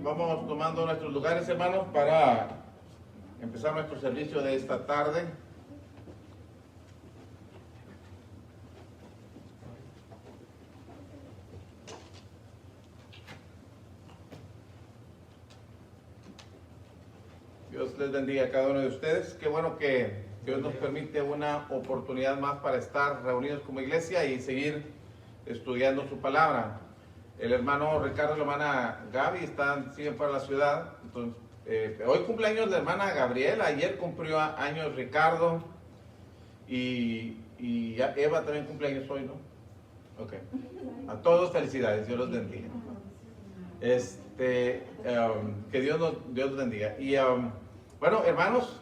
Vamos tomando nuestros lugares, hermanos, para empezar nuestro servicio de esta tarde. Dios les bendiga a cada uno de ustedes. Qué bueno que Dios nos permite una oportunidad más para estar reunidos como iglesia y seguir estudiando su palabra. El hermano Ricardo y la hermana Gaby siguen fuera de la ciudad. Entonces, hoy cumpleaños la hermana Gabriela, ayer cumplió años Ricardo y Eva también cumpleaños hoy, ¿no? Ok. A todos felicidades, Dios los bendiga. Que Dios los bendiga. Y bueno, hermanos,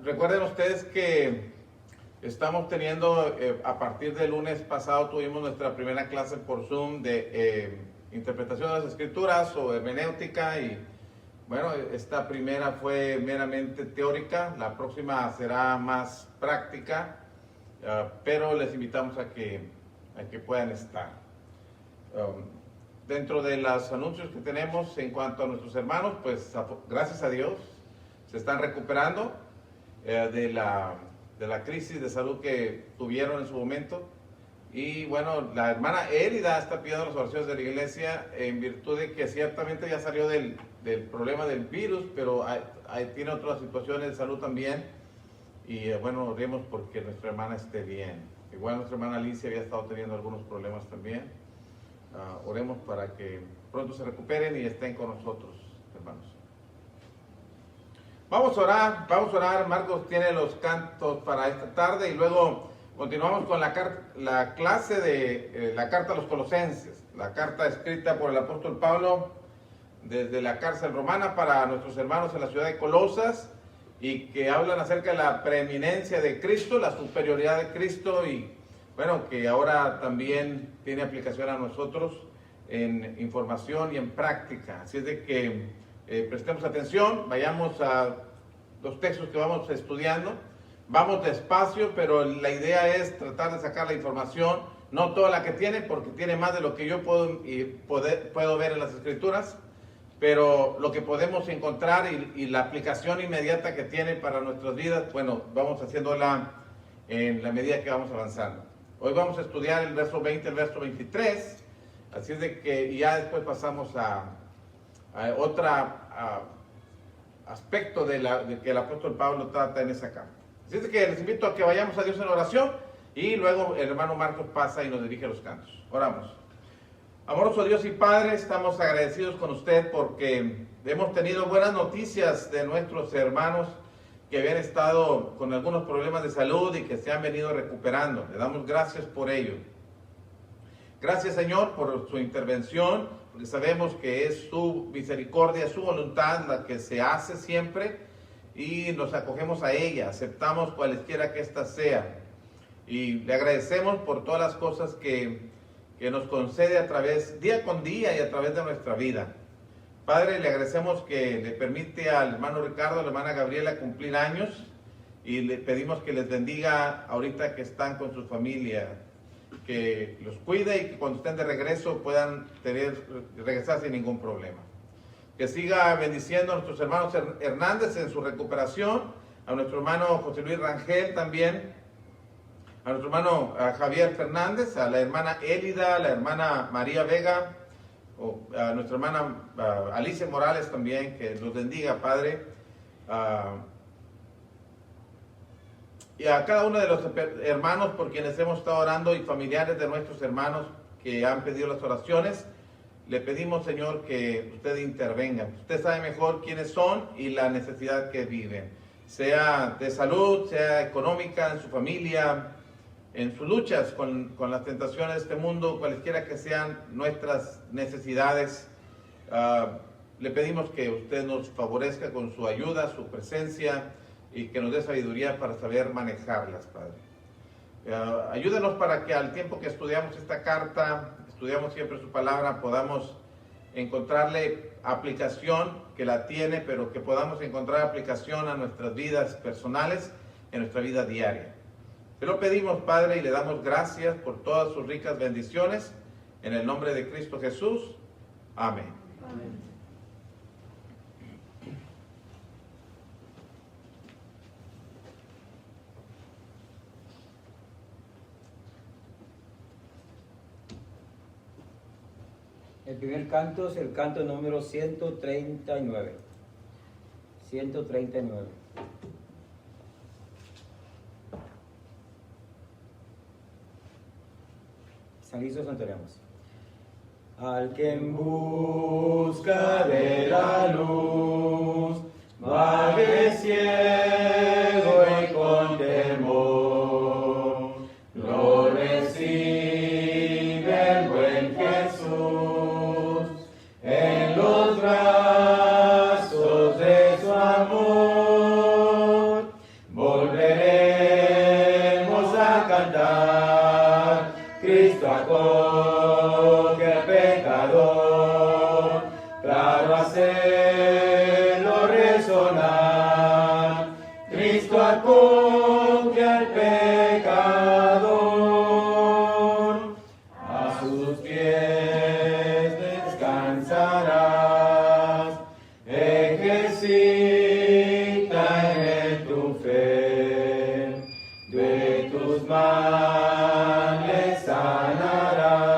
recuerden ustedes que estamos teniendo, a partir del lunes pasado tuvimos nuestra primera clase por Zoom de interpretación de las escrituras o hermenéutica, y bueno, esta primera fue meramente teórica, la próxima será más práctica, pero les invitamos a que puedan estar. Dentro de los anuncios que tenemos en cuanto a nuestros hermanos, pues gracias a Dios se están recuperando de la crisis de salud que tuvieron en su momento. Y bueno, la hermana Elida está pidiendo las oraciones de la iglesia en virtud de que ciertamente ya salió del problema del virus, pero tiene otras situaciones de salud también. Y bueno, oremos porque nuestra hermana esté bien. Igual nuestra hermana Alicia había estado teniendo algunos problemas también. Oremos para que pronto se recuperen y estén con nosotros, hermanos. Vamos a orar. Marcos tiene los cantos para esta tarde y luego continuamos con la clase de la carta a los Colosenses, la carta escrita por el apóstol Pablo desde la cárcel romana para nuestros hermanos en la ciudad de Colosas, y que hablan acerca de la preeminencia de Cristo, la superioridad de Cristo, y bueno, que ahora también tiene aplicación a nosotros en información y en práctica. Así es de que prestemos atención, vayamos a los textos que vamos estudiando. Vamos despacio, pero la idea es tratar de sacar la información, no toda la que tiene, porque tiene más de lo que yo puedo ver en las escrituras, pero lo que podemos encontrar y la aplicación inmediata que tiene para nuestras vidas, bueno, vamos haciéndola en la medida que vamos avanzando. Hoy vamos a estudiar el verso 20, el verso 23, así es de que ya después pasamos a otro aspecto de que el apóstol Pablo trata en esa carta. Así es que les invito a que vayamos a Dios en oración y luego el hermano Marcos pasa y nos dirige los cantos. Oramos. Amoroso Dios y Padre, estamos agradecidos con usted porque hemos tenido buenas noticias de nuestros hermanos que habían estado con algunos problemas de salud y que se han venido recuperando. Le damos gracias por ello. Gracias, Señor, por su intervención, porque sabemos que es su misericordia, su voluntad la que se hace siempre, y nos acogemos a ella, aceptamos cualesquiera que ésta sea. Y le agradecemos por todas las cosas que nos concede a través, día con día y a través de nuestra vida. Padre, le agradecemos que le permite al hermano Ricardo, a la hermana Gabriela cumplir años, y le pedimos que les bendiga ahorita que están con su familia, que los cuide y que cuando estén de regreso puedan regresar sin ningún problema. Que siga bendiciendo a nuestros hermanos Hernández en su recuperación, a nuestro hermano José Luis Rangel también, a nuestro hermano Javier Fernández, a la hermana Élida, a la hermana María Vega, a nuestra hermana Alicia Morales también, que los bendiga, Padre. Y a cada uno de los hermanos por quienes hemos estado orando y familiares de nuestros hermanos que han pedido las oraciones, le pedimos, Señor, que usted intervenga. Usted sabe mejor quiénes son y la necesidad que viven, sea de salud, sea económica, en su familia, en sus luchas con las tentaciones de este mundo, cualesquiera que sean nuestras necesidades. Le pedimos que usted nos favorezca con su ayuda, su presencia y que nos dé sabiduría para saber manejarlas, Padre. Ayúdenos para que al tiempo que estudiamos esta carta, estudiamos siempre su palabra, podamos encontrarle aplicación, que la tiene, pero que podamos encontrar aplicación a nuestras vidas personales, en nuestra vida diaria. Te lo pedimos, Padre, y le damos gracias por todas sus ricas bendiciones. En el nombre de Cristo Jesús. Amén. Amén. El primer canto es el canto número 139. 139. ¿Están listos? Entonemos. Al que en busca de la luz vague ciego y con temor, lo recibe el buen Jesús en los brazos de su amor. Volveremos a cantar, Cristo acoge al pecador, claro hacerlo resonar. Cristo acoge al pecador, a sus pies descansarás, ejercita en él tu fe, de tus males sanarás.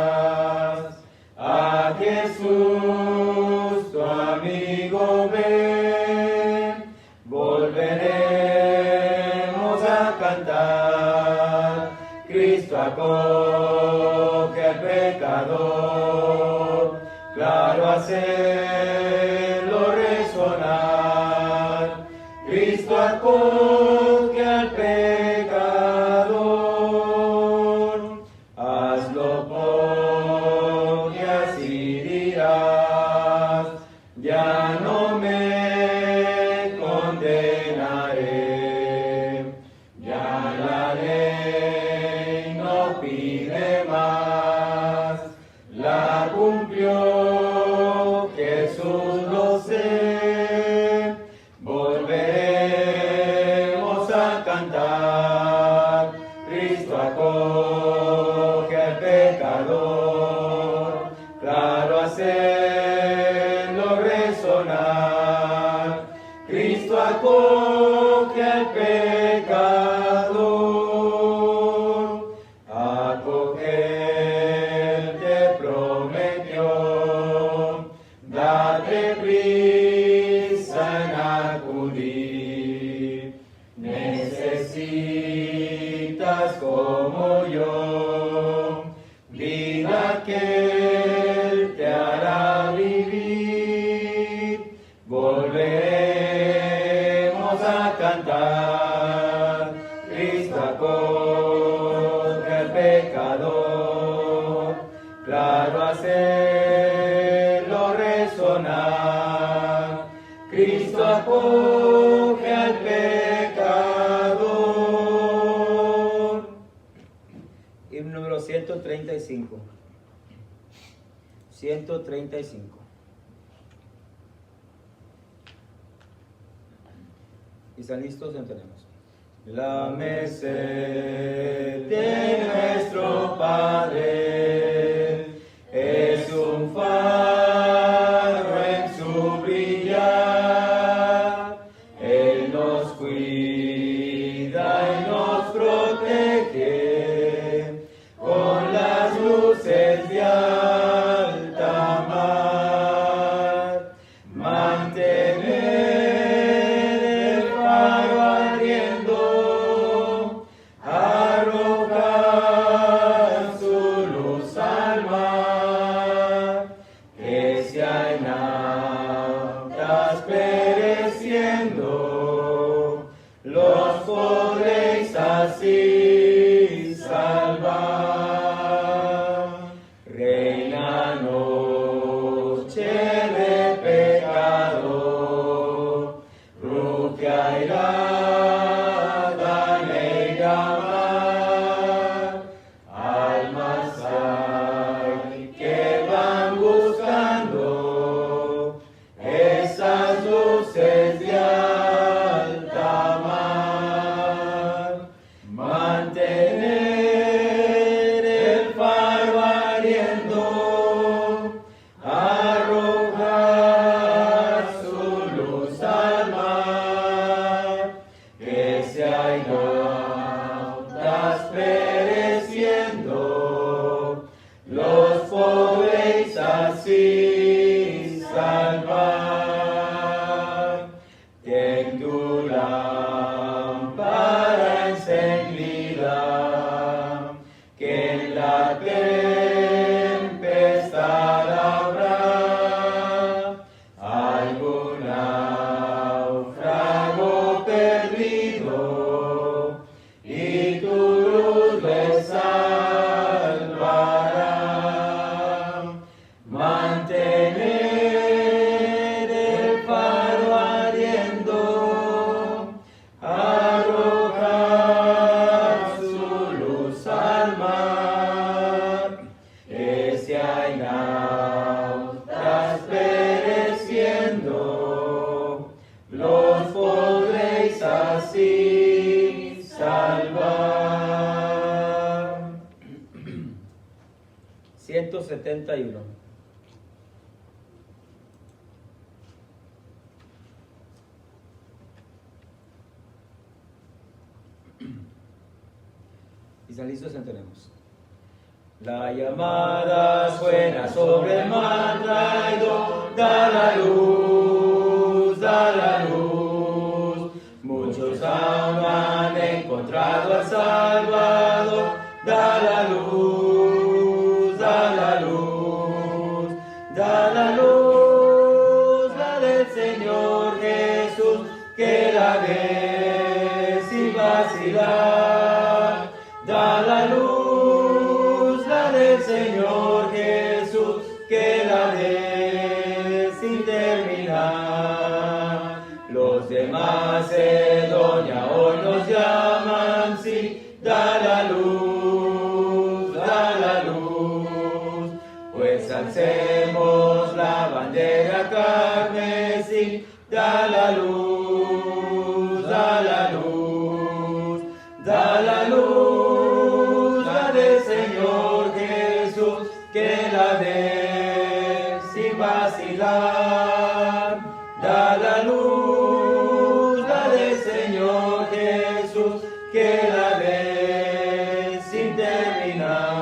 A Jesús tu amigo ven, volveremos a cantar, Cristo acoge al pecador, claro hacerlo resonar. Cristo acoge al pecador, hazlo porque así dirás, ya no me condenaré, ya la ley no pide más, la cumplió Jesús, lo sé. Volveremos a cantar, Cristo acoge al pecador, claro hacerlo resonar. Cristo acoge al pecador, acoger te prometió, date prisa en acudir. Necesitas como yo vida que Él te hará vivir. Volveremos a cantar, Cristo acoge al pecador, claro hacerlo resonar. Cristo acoge al pecador. Himno número 135. 135. ¿Y están listos? Entendemos. La merced de nuestro Padre es un faro en su brillar. Él nos cuida y nos protege con las luces de alta mar. Mantener el faro ardiendo, arrojar su luz al mar, que si hay naftas pereciendo, los podréis así salvar. Reina noche de pecado, airada le llama, almas hay que van buscando esas luces de alta mar, mantener el faro ardiendo, arrojar su luz al mar, que se hay gautas pereciendo, los podréis así salvar. Ten tu lámpara encendida, que en la tempestad habrá algún náufrago perdido, y tu luz le salvará. Mantener el faro ardiendo, arrojar su luz al mar, que si hay náufragos pereciendo, los podréis así salvar. 171. ¿Y están listos? Entonemos. La llamada suena sobre el mar traidor, da la luz, da la luz. Muchos aún han encontrado al Salvador, da la luz, da la luz, da la luz, la del Señor Jesús, que la dé sin vacilar, da la luz, la del Señor Jesús, que la dé sin terminar. Los de Macedonia hoy nos llaman, sí, da la luz, pues alcemos la bandera carmesí, da la luz, da la luz, da la luz, la del Señor Jesús, que la dé sin vacilar, da la luz, la del Señor Jesús, que la dé sin terminar.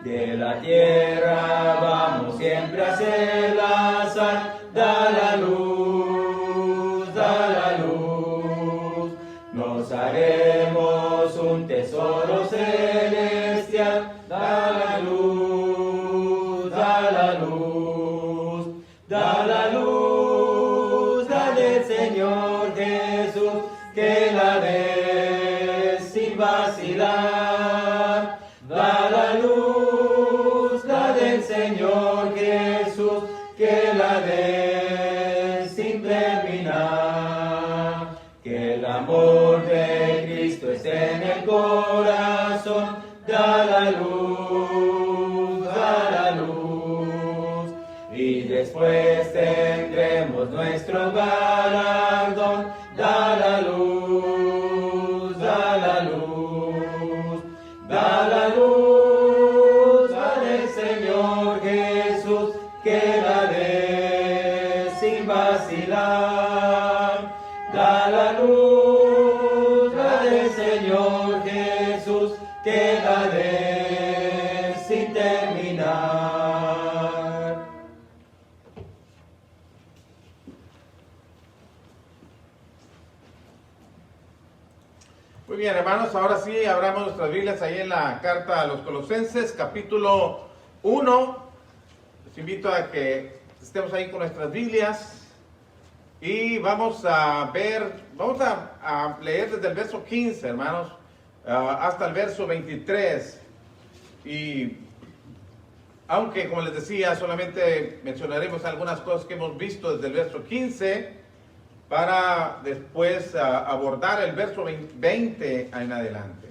De la tierra vamos siempre a hacer la sal, da la luz, da la luz. Nos haremos un tesoro celestial, da la luz, da la luz, da la luz, la del Señor Jesús, que la dé sin vacilar, da la luz, la del Señor Jesús, que la dé sin terminar. Que el amor de Cristo esté en el corazón, da la luz, da la luz. Y después tendremos nuestro galardón, da la luz, da la luz, da la luz, la del Señor Jesús, que la dé sin vacilar, da la luz, la del Señor Jesús, que la dé sin terminar. Muy bien, hermanos, ahora sí abramos nuestras Biblias ahí en la carta a los Colosenses, capítulo 1. Les invito a que estemos ahí con nuestras Biblias y vamos a leer desde el verso 15, hermanos, hasta el verso 23. Y aunque, como les decía, solamente mencionaremos algunas cosas que hemos visto desde el verso 15, para después abordar el verso 20 en adelante.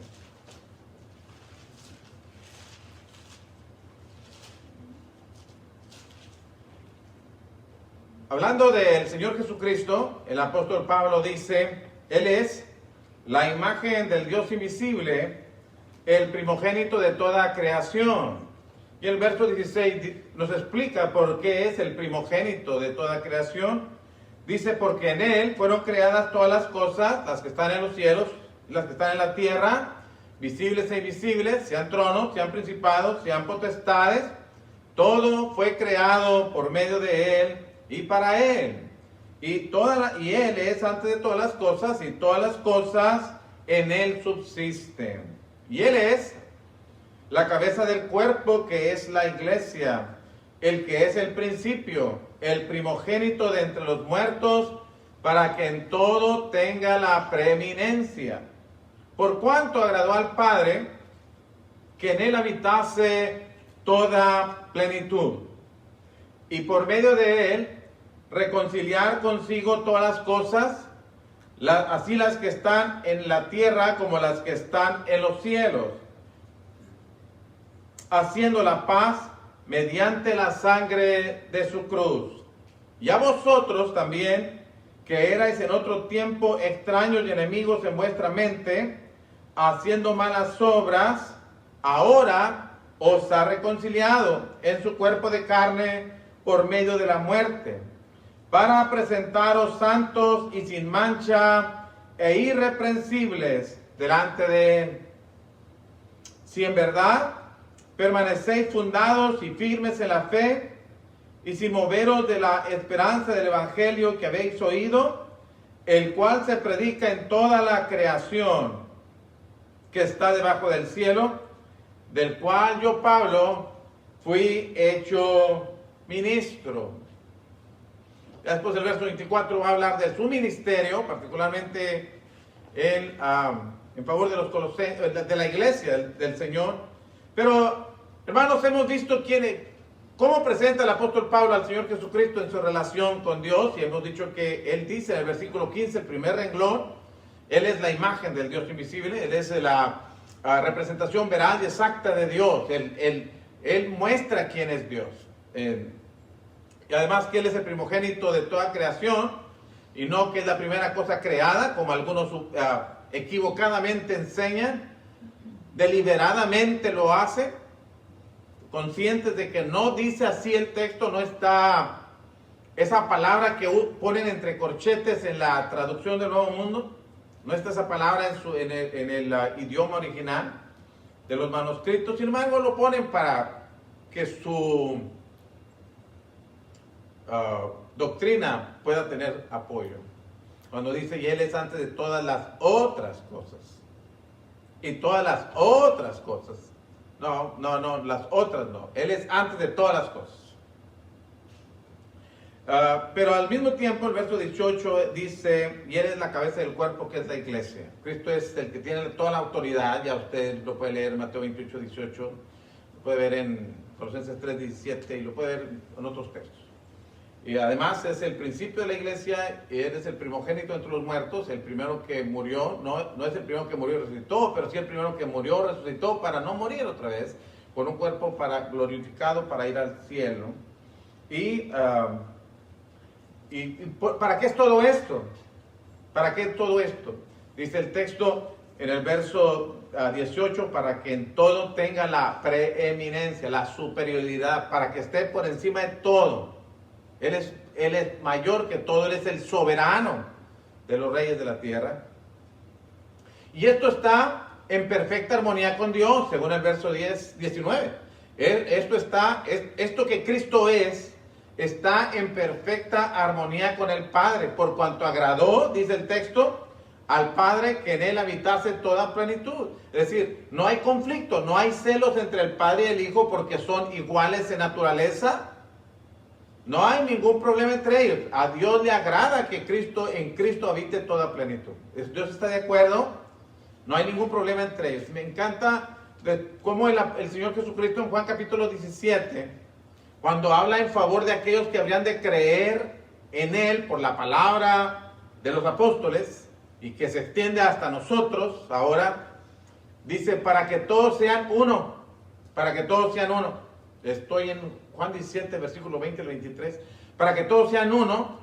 Hablando del Señor Jesucristo, el apóstol Pablo dice, Él es la imagen del Dios invisible, el primogénito de toda creación. Y el verso 16 nos explica por qué es el primogénito de toda creación. Dice, porque en Él fueron creadas todas las cosas, las que están en los cielos, las que están en la tierra, visibles e invisibles, sean tronos, sean principados, sean potestades. Todo fue creado por medio de Él y para Él. Y Él es antes de todas las cosas, y todas las cosas en Él subsisten. Y Él es la cabeza del cuerpo, que es la iglesia, el que es el principio, el primogénito de entre los muertos, para que en todo tenga la preeminencia. Por cuanto agradó al Padre que en Él habitase toda plenitud, y por medio de Él reconciliar consigo todas las cosas, así las que están en la tierra como las que están en los cielos, haciendo la paz mediante la sangre de su cruz. Y a vosotros también, que erais en otro tiempo extraños y enemigos en vuestra mente, haciendo malas obras, ahora os ha reconciliado en su cuerpo de carne por medio de la muerte, para presentaros santos y sin mancha e irreprensibles delante de Él. Si en verdad permanecéis fundados y firmes en la fe, y sin moveros de la esperanza del Evangelio que habéis oído, el cual se predica en toda la creación que está debajo del cielo, del cual yo, Pablo, fui hecho ministro. Después el verso 24 va a hablar de su ministerio, particularmente él, en favor de los colosenses, de la iglesia del Señor. Pero, hermanos, hemos visto cómo presenta el apóstol Pablo al Señor Jesucristo en su relación con Dios, y hemos dicho que él dice en el versículo 15, el primer renglón, Él es la imagen del Dios invisible, Él es la representación veraz y exacta de Dios, Él muestra quién es Dios. Y además que Él es el primogénito de toda creación, y no que es la primera cosa creada, como algunos equivocadamente enseñan, deliberadamente lo hace, conscientes de que no dice así el texto, no está esa palabra que ponen entre corchetes en la traducción del Nuevo Mundo, no está esa palabra en el idioma original de los manuscritos. Sin embargo, lo ponen para que su doctrina pueda tener apoyo. Cuando dice, y Él es antes de todas las otras cosas. Y todas las otras cosas. No, las otras no. Él es antes de todas las cosas. Pero al mismo tiempo, el verso 18 dice, y Él es la cabeza del cuerpo, que es la iglesia. Cristo es el que tiene toda la autoridad. Ya usted lo puede leer en Mateo 28, 18. Lo puede ver en Colosenses 3, 17. Y lo puede ver en otros textos. Y además es el principio de la iglesia, y Él es el primogénito entre los muertos, el primero que murió, no es el primero que murió y resucitó, pero sí el primero que murió y resucitó para no morir otra vez, con un cuerpo glorificado para ir al cielo. ¿Y para qué es todo esto? ¿Para qué todo esto? Dice el texto en el verso 18, para que en todo tenga la preeminencia, la superioridad, para que esté por encima de todo. Él es mayor que todo, Él es el soberano de los reyes de la tierra. Y esto está en perfecta armonía con Dios, según el verso 19. Esto que Cristo está en perfecta armonía con el Padre, por cuanto agradó, dice el texto, al Padre que en Él habitase toda plenitud. Es decir, no hay conflicto, no hay celos entre el Padre y el Hijo porque son iguales en naturaleza. No hay ningún problema entre ellos. A Dios le agrada que en Cristo habite toda plenitud. Dios está de acuerdo. No hay ningún problema entre ellos. Me encanta cómo el Señor Jesucristo en Juan capítulo 17, cuando habla en favor de aquellos que habrían de creer en Él por la palabra de los apóstoles y que se extiende hasta nosotros ahora, dice, para que todos sean uno, para que todos sean uno. Estoy en Juan 17, versículo 20 al 23, para que todos sean uno,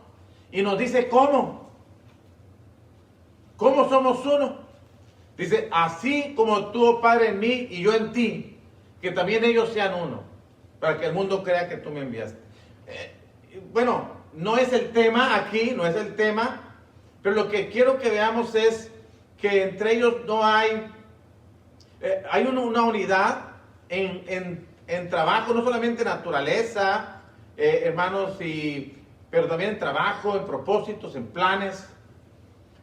y nos dice cómo. ¿Cómo somos uno? Dice, así como tú, oh Padre, en mí y yo en ti, que también ellos sean uno, para que el mundo crea que tú me enviaste. Bueno, no es el tema aquí, no es el tema, pero lo que quiero que veamos es que entre ellos no hay, hay una unidad en trabajo, no solamente en naturaleza, hermanos, pero también en trabajo, en propósitos, en planes.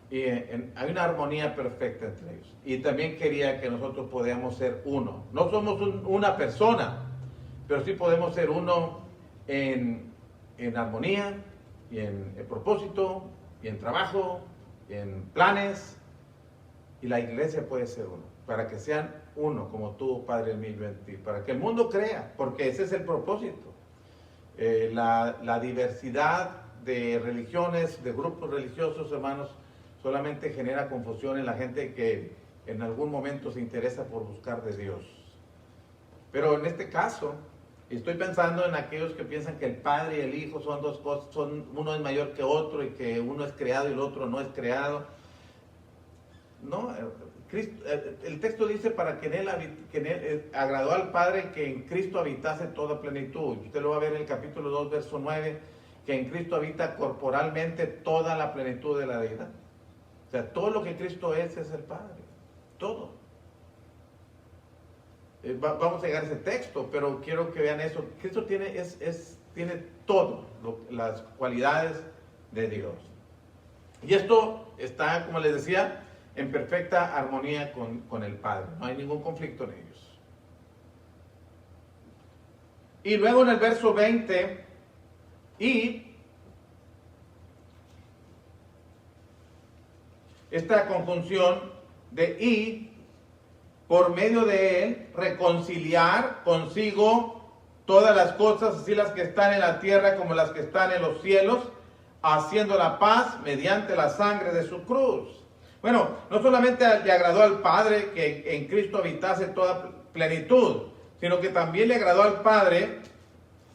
Y hay una armonía perfecta entre ellos. Y también quería que nosotros podamos ser uno. No somos una persona, pero sí podemos ser uno en armonía, y en propósito, y en trabajo, y en planes. Y la iglesia puede ser uno, para que sean uno, como tú, Padre mío, en ti, para que el mundo crea, porque ese es el propósito. La diversidad de religiones, de grupos religiosos, hermanos, solamente genera confusión en la gente que en algún momento se interesa por buscar de Dios. Pero en este caso, estoy pensando en aquellos que piensan que el Padre y el Hijo son dos cosas, uno es mayor que otro y que uno es creado y el otro no es creado. No, el texto dice para que en él agradó al Padre que en Cristo habitase toda plenitud. Usted lo va a ver en el capítulo 2, verso 9, que en Cristo habita corporalmente toda la plenitud de la deidad. O sea, todo lo que Cristo es el Padre. Todo. Vamos a llegar a ese texto, pero quiero que vean eso. Cristo tiene todo, las cualidades de Dios. Y esto está, como les decía, en perfecta armonía con el Padre. No hay ningún conflicto en ellos. Y luego en el verso 20, esta conjunción de por medio de él, reconciliar consigo todas las cosas, así las que están en la tierra como las que están en los cielos, haciendo la paz mediante la sangre de su cruz. Bueno, no solamente le agradó al Padre que en Cristo habitase toda plenitud, sino que también le agradó al Padre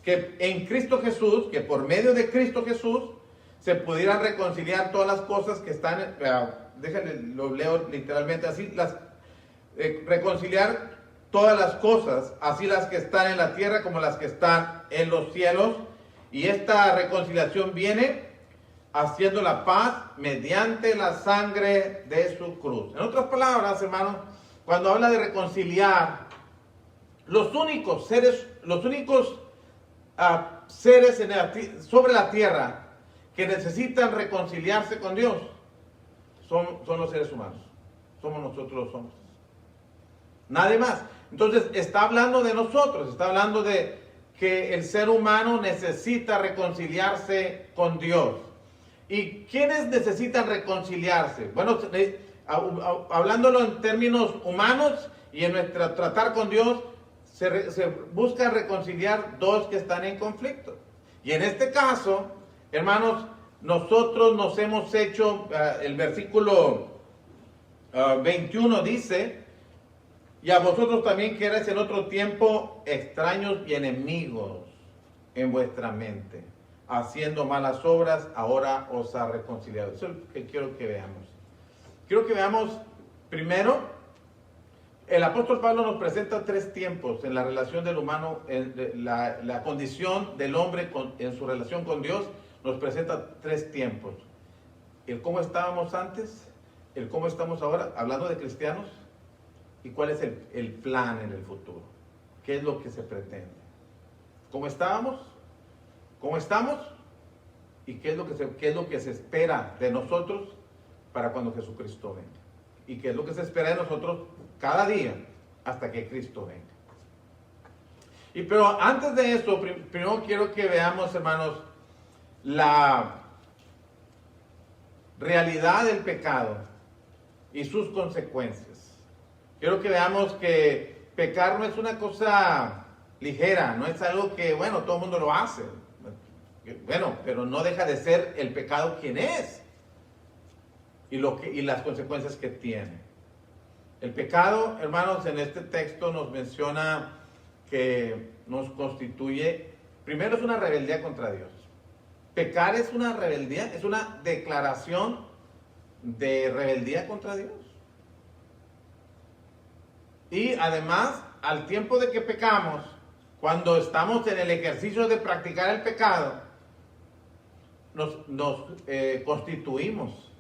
que en Cristo Jesús, que por medio de Cristo Jesús, se pudieran reconciliar todas las cosas que están, déjenme, lo leo literalmente así, reconciliar todas las cosas, así las que están en la tierra como las que están en los cielos. Y esta reconciliación viene haciendo la paz mediante la sangre de su cruz. En otras palabras, hermanos, cuando habla de reconciliar, los únicos seres sobre la tierra que necesitan reconciliarse con Dios son los seres humanos. Somos nosotros los hombres. Nadie más. Entonces está hablando de nosotros, está hablando de que el ser humano necesita reconciliarse con Dios. ¿Y quiénes necesitan reconciliarse? Bueno, hablándolo en términos humanos y en nuestro tratar con Dios, se busca reconciliar dos que están en conflicto. Y en este caso, hermanos, nosotros nos hemos hecho, el versículo 21 dice, y a vosotros también que erais en otro tiempo extraños y enemigos en vuestra mente, haciendo malas obras, ahora os ha reconciliado. Eso es lo que quiero que veamos. Quiero que veamos primero, el apóstol Pablo nos presenta tres tiempos en la relación del humano, en la condición del hombre en su relación con Dios. Nos presenta tres tiempos. El cómo estábamos antes, el cómo estamos ahora, hablando de cristianos, y cuál es el plan en el futuro. ¿Qué es lo que se pretende? ¿Cómo estábamos? ¿Cómo estamos? ¿Y qué es lo que se espera de nosotros para cuando Jesucristo venga? ¿Y qué es lo que se espera de nosotros cada día hasta que Cristo venga? Pero antes de eso, primero quiero que veamos, hermanos, la realidad del pecado y sus consecuencias. Quiero que veamos que pecar no es una cosa ligera, no es algo que, bueno, todo el mundo lo hace. Bueno, pero no deja de ser el pecado quien es. y las consecuencias que tiene. El pecado, hermanos, en este texto nos menciona que nos constituye, primero es una rebeldía contra Dios. Pecar es una rebeldía, es una declaración de rebeldía contra Dios. Y además, al tiempo de que pecamos, cuando estamos en el ejercicio de practicar el pecado, nos constituimos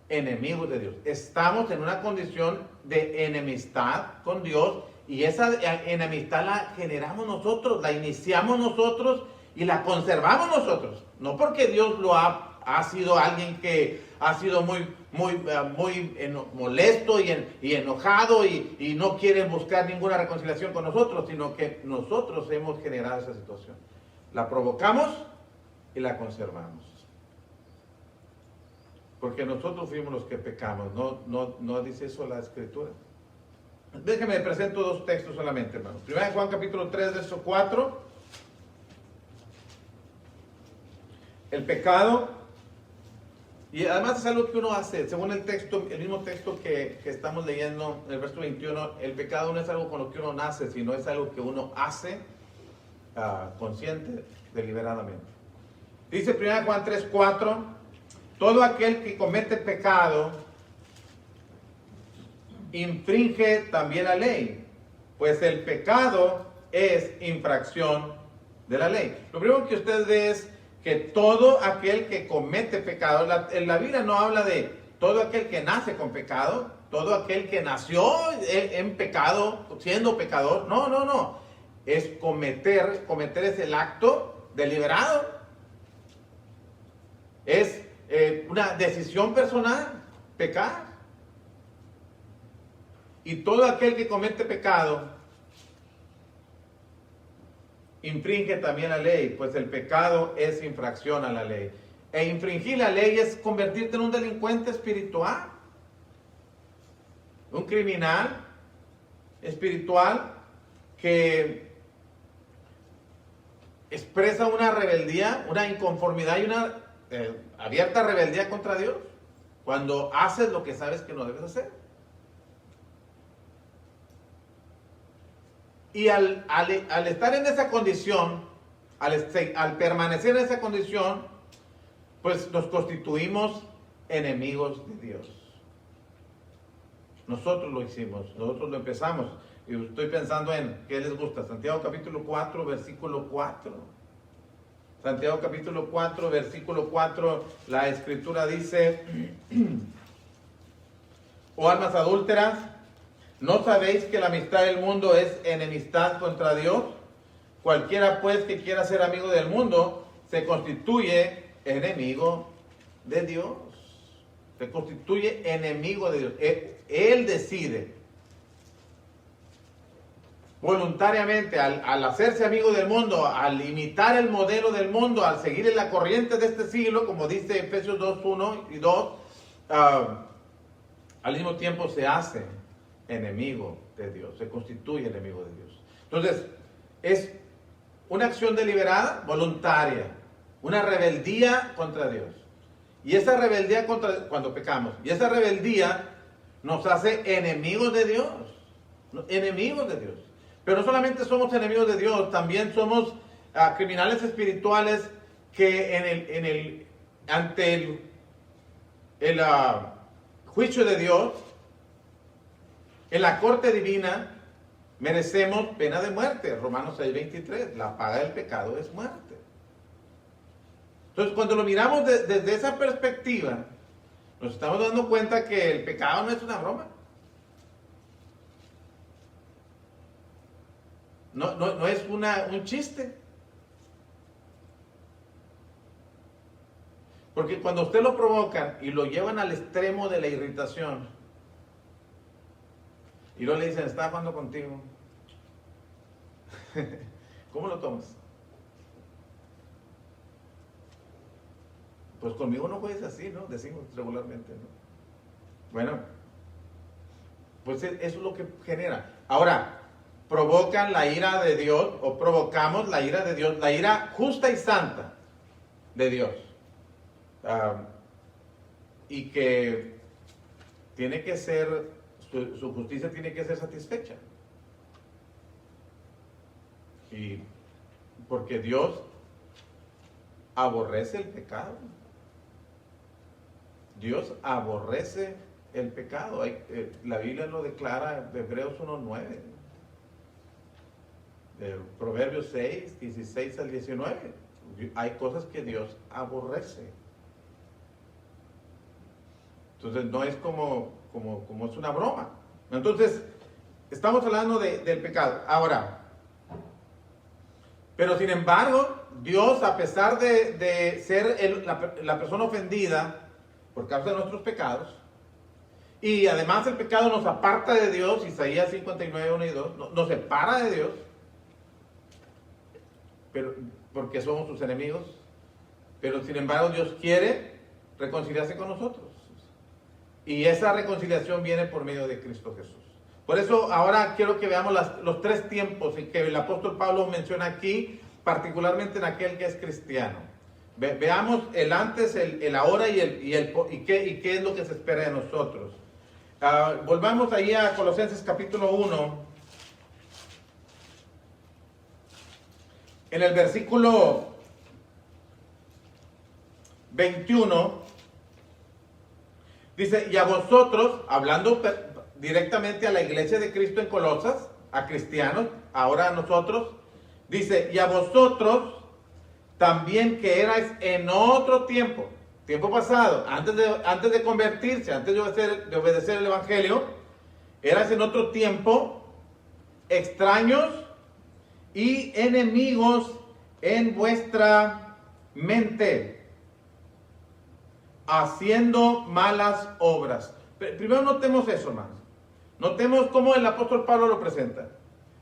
enemigos de Dios. Estamos en una condición de enemistad con Dios, y esa enemistad la generamos nosotros, la iniciamos nosotros y la conservamos nosotros. No porque Dios ha sido alguien que ha sido muy molesto y enojado y no quiere buscar ninguna reconciliación con nosotros, sino que nosotros hemos generado esa situación. La provocamos y la conservamos. Porque nosotros fuimos los que pecamos, no dice eso la Escritura. Déjenme presento dos textos solamente, hermanos. Primero Juan capítulo 3, verso 4. El pecado, y además es algo que uno hace, según el texto, el mismo texto que estamos leyendo, en el verso 21, el pecado no es algo con lo que uno nace, sino es algo que uno hace consciente, deliberadamente. Dice 1 Juan 3, 4, todo aquel que comete pecado infringe también la ley, pues el pecado es infracción de la ley. Lo primero que usted ve es que todo aquel que comete pecado, en la Biblia no habla de todo aquel que nace con pecado, todo aquel que nació en pecado, siendo pecador. No. Es cometer es el acto deliberado. Es una decisión personal, pecar. Y todo aquel que comete pecado infringe también la ley, pues el pecado es infracción a la ley. E infringir la ley es convertirte en un delincuente espiritual, un criminal espiritual que expresa una rebeldía, una inconformidad y una abierta rebeldía contra Dios cuando haces lo que sabes que no debes hacer. Y al estar en esa condición, al permanecer en esa condición, pues nos constituimos enemigos de Dios. Nosotros lo hicimos, nosotros lo empezamos. Y estoy pensando en, ¿qué les gusta? Santiago capítulo 4, versículo 4. Santiago capítulo 4, versículo 4, la Escritura dice, oh almas adúlteras, ¿no sabéis que la amistad del mundo es enemistad contra Dios? Cualquiera pues que quiera ser amigo del mundo se constituye enemigo de Dios. Se constituye enemigo de Dios. Él decide voluntariamente al hacerse amigo del mundo, al imitar el modelo del mundo, al seguir en la corriente de este siglo, como dice Efesios 2, 1 y 2, al mismo tiempo se hace enemigo de Dios, se constituye enemigo de Dios. Entonces, es una acción deliberada, voluntaria, una rebeldía contra Dios. Y esa rebeldía cuando pecamos, y esa rebeldía nos hace enemigos de Dios, enemigos de Dios. Pero no solamente somos enemigos de Dios, también somos criminales espirituales que ante el juicio de Dios, en la corte divina, merecemos pena de muerte. Romanos 6:23, la paga del pecado es muerte. Entonces, cuando lo miramos desde esa perspectiva, nos estamos dando cuenta que el pecado no es una broma. No es un chiste. Porque cuando usted lo provocan y lo llevan al extremo de la irritación, y luego le dicen, está jugando contigo, ¿cómo lo tomas? Pues conmigo no juegues así, ¿no? Decimos regularmente, ¿no? Bueno, pues eso es lo que genera. Ahora, provocan la ira de Dios, o provocamos la ira de Dios, la ira justa y santa de Dios. y que tiene que ser, su justicia tiene que ser satisfecha. Y porque Dios aborrece el pecado. Dios aborrece el pecado. La Biblia lo declara en Hebreos 1:9. Proverbios 6, 16 al 19. Hay cosas que Dios aborrece. Entonces no es como es una broma. Entonces, estamos hablando del pecado. Ahora, pero sin embargo, Dios, a pesar de ser la persona ofendida por causa de nuestros pecados, y además el pecado nos aparta de Dios, Isaías 59, 1 y 2, nos separa de Dios, pero, porque somos sus enemigos, pero sin embargo Dios quiere reconciliarse con nosotros. Y esa reconciliación viene por medio de Cristo Jesús. Por eso ahora quiero que veamos los tres tiempos que el apóstol Pablo menciona aquí, particularmente en aquel que es cristiano. Veamos el antes, el ahora y qué es lo que se espera de nosotros. Volvamos ahí a Colosenses capítulo 1. En el versículo 21 dice, y a vosotros, hablando directamente a la iglesia de Cristo en Colosas, a cristianos, ahora a nosotros, dice, y a vosotros también que erais en otro tiempo pasado, antes de convertirse, antes de obedecer el evangelio, erais en otro tiempo extraños y enemigos en vuestra mente, haciendo malas obras. Primero notemos eso, hermanos. Notemos cómo el apóstol Pablo lo presenta.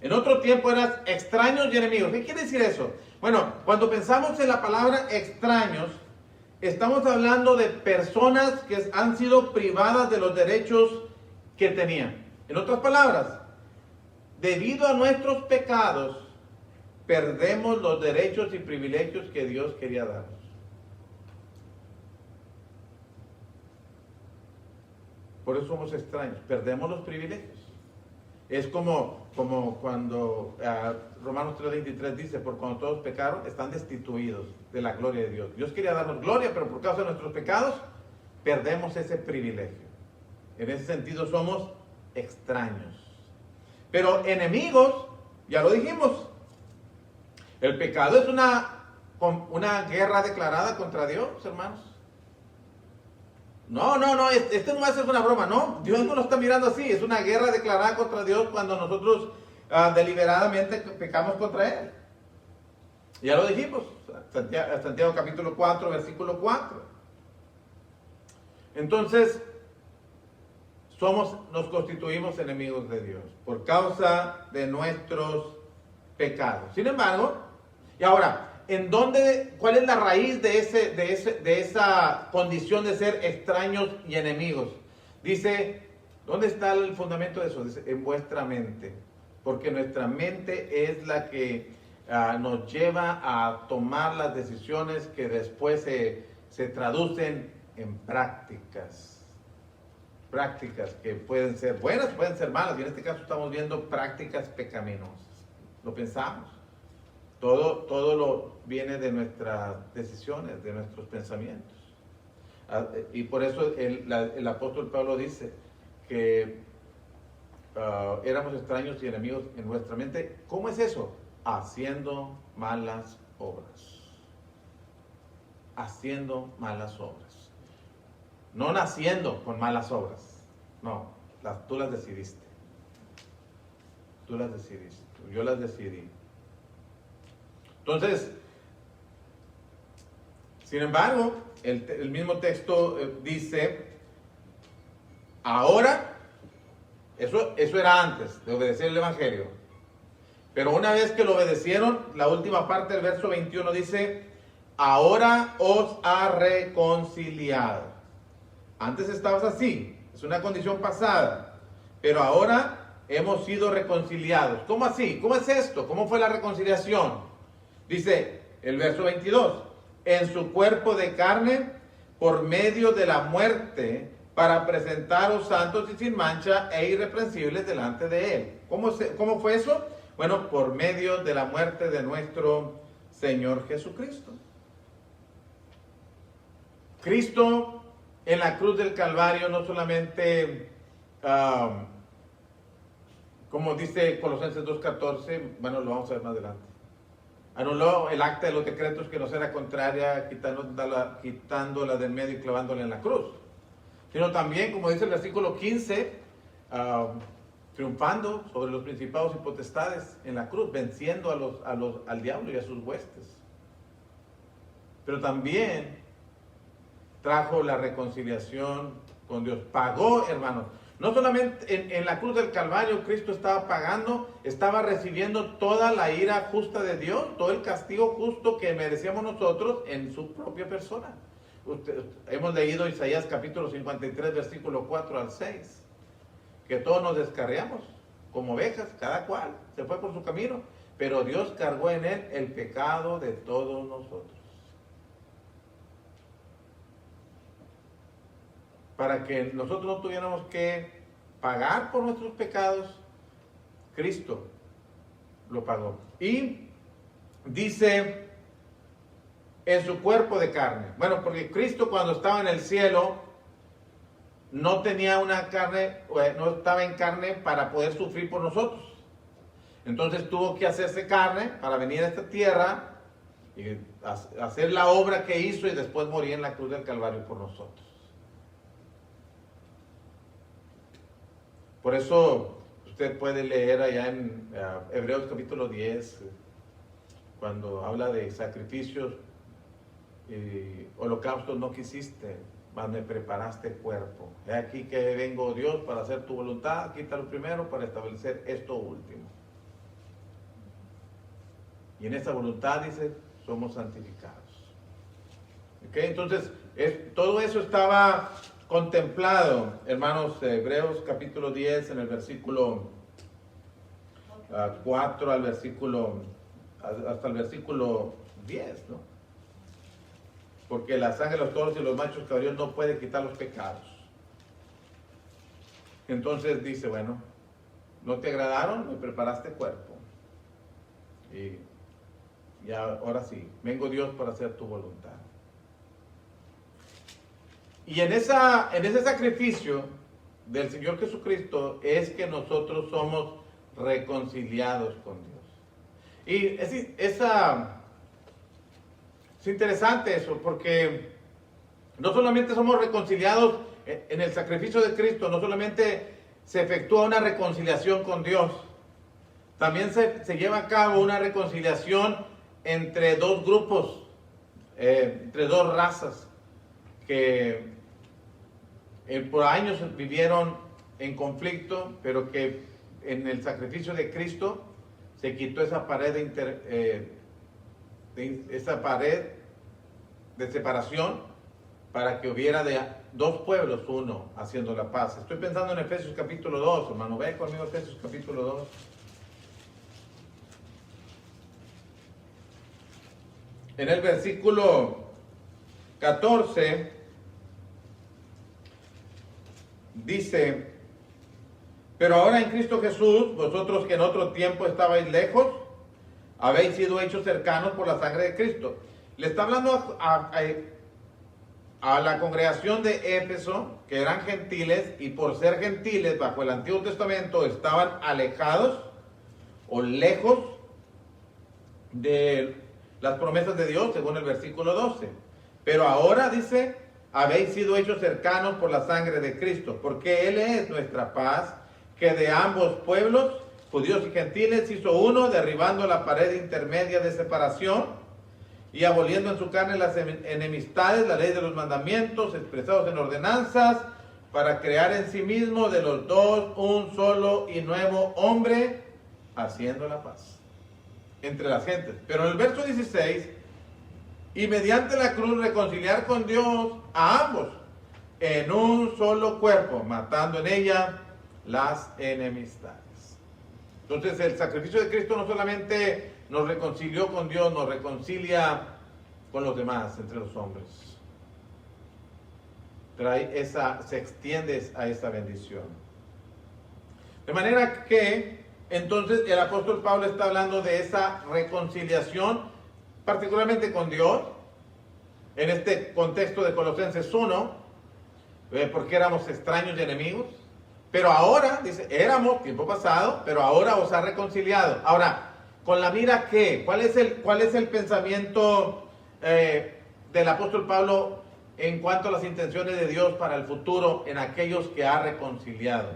En otro tiempo eras extraños y enemigos. ¿Qué quiere decir eso? Bueno, cuando pensamos en la palabra extraños, estamos hablando de personas que han sido privadas de los derechos que tenían. En otras palabras, debido a nuestros pecados, perdemos los derechos y privilegios que Dios quería darnos. Por eso somos extraños, perdemos los privilegios. Es como cuando Romanos 3:23 dice, por cuando todos pecaron, están destituidos de la gloria de Dios. Dios quería darnos gloria, pero por causa de nuestros pecados, perdemos ese privilegio. En ese sentido somos extraños. Pero enemigos, ya lo dijimos, el pecado es una guerra declarada contra Dios, hermanos. No, este no va a ser una broma, no, Dios no lo está mirando así, es una guerra declarada contra Dios cuando nosotros deliberadamente pecamos contra Él. Ya lo dijimos, Santiago capítulo 4, versículo 4. Entonces, nos constituimos enemigos de Dios por causa de nuestros pecados. Sin embargo, y ahora, ¿cuál es la raíz de esa condición de ser extraños y enemigos? Dice, ¿dónde está el fundamento de eso? Dice, en vuestra mente. Porque nuestra mente es la que nos lleva a tomar las decisiones que después se traducen en prácticas. Prácticas que pueden ser buenas, pueden ser malas. Y en este caso estamos viendo prácticas pecaminosas. Lo pensamos. Todo lo viene de nuestras decisiones, de nuestros pensamientos. Y por eso el apóstol Pablo dice que éramos extraños y enemigos en nuestra mente. ¿Cómo es eso? Haciendo malas obras. Haciendo malas obras. No naciendo con malas obras. No, tú las decidiste. Tú las decidiste. Yo las decidí. Entonces, sin embargo, el mismo texto dice, ahora, eso era antes de obedecer el evangelio, pero una vez que lo obedecieron, la última parte del verso 21 dice, ahora os ha reconciliado. Antes estabas así, es una condición pasada, pero ahora hemos sido reconciliados. ¿Cómo así? ¿Cómo es esto? ¿Cómo fue la reconciliación? Dice el verso 22, en su cuerpo de carne, por medio de la muerte, para presentaros santos y sin mancha e irreprensibles delante de Él. ¿Cómo fue eso? Bueno, por medio de la muerte de nuestro Señor Jesucristo. Cristo en la cruz del Calvario no solamente, como dice Colosenses 2:14, bueno, lo vamos a ver más adelante, anuló el acta de los decretos que nos era contraria, quitándola del medio y clavándola en la cruz. Sino también, como dice el versículo 15, triunfando sobre los principados y potestades en la cruz, venciendo al diablo y a sus huestes. Pero también trajo la reconciliación con Dios. Pagó, hermanos. No solamente en la cruz del Calvario Cristo estaba pagando, estaba recibiendo toda la ira justa de Dios, todo el castigo justo que merecíamos nosotros en su propia persona. Hemos leído Isaías capítulo 53, versículo 4 al 6, que todos nos descarriamos como ovejas, cada cual se fue por su camino, pero Dios cargó en él el pecado de todos nosotros. Para que nosotros no tuviéramos que pagar por nuestros pecados, Cristo lo pagó. Y dice, en su cuerpo de carne. Bueno, porque Cristo cuando estaba en el cielo, no tenía una carne, no estaba en carne para poder sufrir por nosotros. Entonces tuvo que hacerse carne para venir a esta tierra y hacer la obra que hizo y después morir en la cruz del Calvario por nosotros. Por eso usted puede leer allá en Hebreos capítulo 10, cuando habla de sacrificios y holocaustos no quisiste, mas me preparaste cuerpo. He aquí que vengo, Dios, para hacer tu voluntad, quítalo primero para establecer esto último. Y en esa voluntad, dice, somos santificados. ¿Okay? Entonces, todo eso estaba contemplado, hermanos, Hebreos capítulo 10, en el versículo 4 al versículo, hasta el versículo 10, ¿no? Porque la sangre de los toros y los machos cabríos no puede quitar los pecados. Entonces dice, bueno, ¿no te agradaron? Me preparaste cuerpo. Y ya, ahora sí, vengo Dios para hacer tu voluntad. Y en ese sacrificio del Señor Jesucristo es que nosotros somos reconciliados con Dios. Y es interesante eso, porque no solamente somos reconciliados en el sacrificio de Cristo, no solamente se efectúa una reconciliación con Dios, también se lleva a cabo una reconciliación entre dos grupos, entre dos razas, que por años vivieron en conflicto, pero que en el sacrificio de Cristo se quitó esa pared de separación para que hubiera de dos pueblos uno haciendo la paz. Estoy pensando en Efesios capítulo 2, hermano. Ve conmigo Efesios capítulo 2. En el versículo 14 dice, pero ahora en Cristo Jesús, vosotros que en otro tiempo estabais lejos, habéis sido hechos cercanos por la sangre de Cristo. Le está hablando a la congregación de Éfeso, que eran gentiles, y por ser gentiles bajo el Antiguo Testamento estaban alejados o lejos de las promesas de Dios, según el versículo 12. Pero ahora dice, habéis sido hechos cercanos por la sangre de Cristo, porque Él es nuestra paz, que de ambos pueblos, judíos y gentiles, hizo uno, derribando la pared intermedia de separación y aboliendo en su carne las enemistades, la ley de los mandamientos expresados en ordenanzas, para crear en sí mismo de los dos un solo y nuevo hombre, haciendo la paz entre las gentes. Pero en el verso 16, y mediante la cruz reconciliar con Dios a ambos en un solo cuerpo, matando en ella las enemistades. Entonces el sacrificio de Cristo no solamente nos reconcilió con Dios, nos reconcilia con los demás, entre los hombres. trae se extiende a esa bendición. De manera que entonces el apóstol Pablo está hablando de esa reconciliación, particularmente con Dios, en este contexto de Colosenses 1, porque éramos extraños y enemigos, pero ahora, dice, éramos tiempo pasado, pero ahora os ha reconciliado. Ahora, ¿con la mira qué? ¿Cuál es el pensamiento del apóstol Pablo en cuanto a las intenciones de Dios para el futuro en aquellos que ha reconciliado?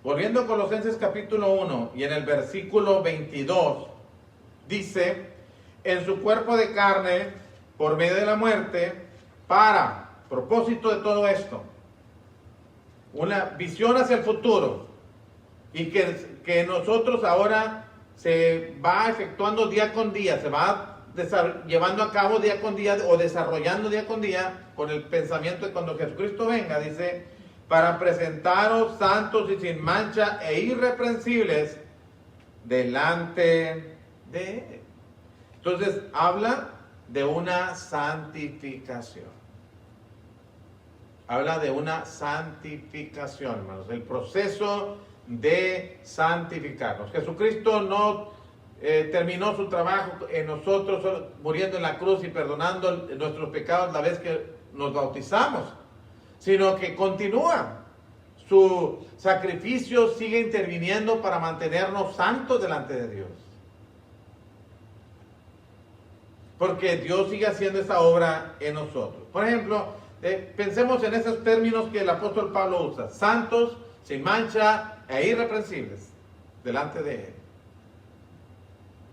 Volviendo a Colosenses capítulo 1 y en el versículo 22, dice, en su cuerpo de carne, por medio de la muerte, para propósito de todo esto, una visión hacia el futuro, y que nosotros ahora se va efectuando día con día, se va llevando a cabo día con día o desarrollando día con día con el pensamiento de cuando Jesucristo venga, dice, para presentaros santos y sin mancha e irreprensibles delante de Él. Entonces habla de una santificación. Habla de una santificación, hermanos, el proceso de santificarnos. Jesucristo no terminó su trabajo en nosotros muriendo en la cruz y perdonando nuestros pecados la vez que nos bautizamos, sino que continúa. Su sacrificio sigue interviniendo para mantenernos santos delante de Dios. Porque Dios sigue haciendo esa obra en nosotros. Por ejemplo, pensemos en esos términos que el apóstol Pablo usa: santos, sin mancha e irreprensibles delante de Él.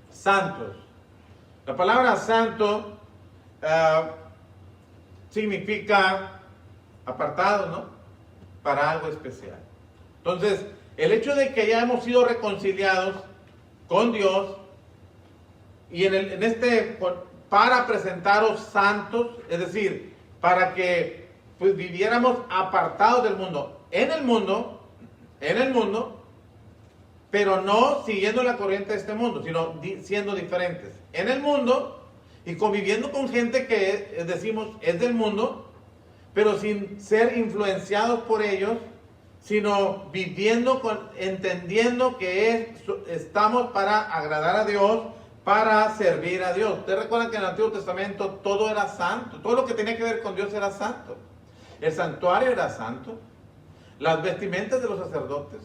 Santos. La palabra santo significa apartado, ¿no? Para algo especial. Entonces, el hecho de que ya hemos sido reconciliados con Dios y para presentaros santos, es decir, para que pues viviéramos apartados del mundo, en el mundo, pero no siguiendo la corriente de este mundo, sino siendo diferentes. En el mundo y conviviendo con gente que decimos es del mundo, pero sin ser influenciados por ellos, sino viviendo, entendiendo que estamos para agradar a Dios, para servir a Dios. Ustedes recuerdan que en el Antiguo Testamento todo era santo, todo lo que tenía que ver con Dios era santo. El santuario era santo, las vestimentas de los sacerdotes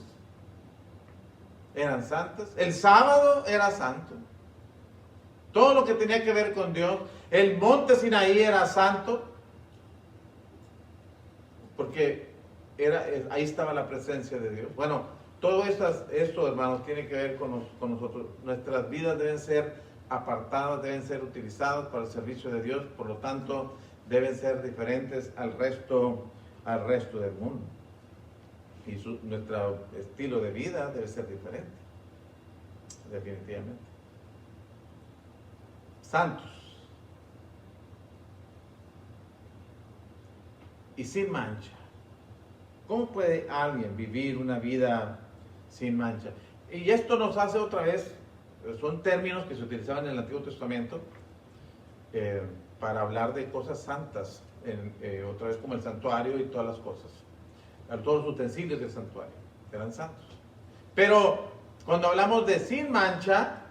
eran santas, el sábado era santo, todo lo que tenía que ver con Dios, el monte Sinaí era santo, porque ahí estaba la presencia de Dios. Bueno, todo esto, hermanos, tiene que ver con nosotros. Nuestras vidas deben ser apartadas, deben ser utilizadas para el servicio de Dios, por lo tanto, deben ser diferentes al resto del mundo. Y nuestro estilo de vida debe ser diferente, definitivamente. Santos y sin mancha. ¿Cómo puede alguien vivir una vida sin mancha? Y esto nos hace otra vez, son términos que se utilizaban en el Antiguo Testamento para hablar de cosas santas, otra vez como el santuario y todas las cosas. Todos los utensilios del santuario eran santos. Pero cuando hablamos de sin mancha,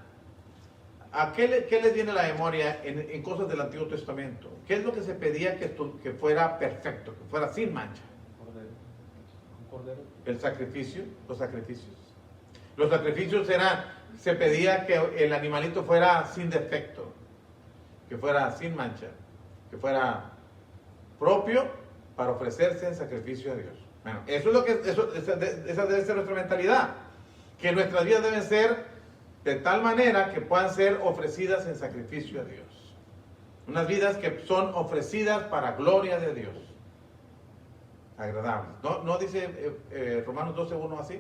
¿a qué les viene a la memoria en cosas del Antiguo Testamento? ¿Qué es lo que se pedía que fuera perfecto, que fuera sin mancha? El sacrificio, los sacrificios. Los sacrificios se pedía que el animalito fuera sin defecto, que fuera sin mancha, que fuera propio para ofrecerse en sacrificio a Dios. Bueno, esa debe ser nuestra mentalidad, que nuestras vidas deben ser de tal manera que puedan ser ofrecidas en sacrificio a Dios. Unas vidas que son ofrecidas para gloria de Dios. Agradables. ¿No dice Romanos 12:1 así?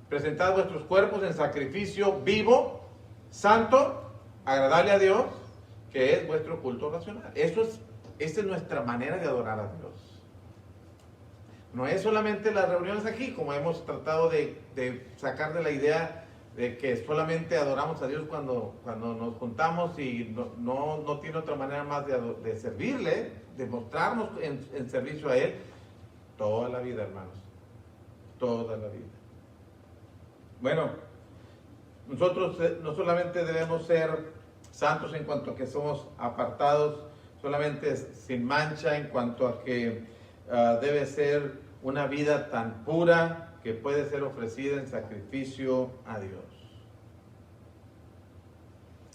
Presentad vuestros cuerpos en sacrificio vivo, santo, agradable a Dios, que es vuestro culto racional. Esa es nuestra manera de adorar a Dios. No es solamente las reuniones aquí, como hemos tratado de sacar de la idea de que solamente adoramos a Dios cuando nos juntamos y no tiene otra manera más de servirle, de mostrarnos en servicio a Él. Toda la vida, hermanos. Toda la vida. Bueno, nosotros no solamente debemos ser santos en cuanto a que somos apartados, solamente sin mancha, en cuanto a que debe ser una vida tan pura que puede ser ofrecida en sacrificio a Dios.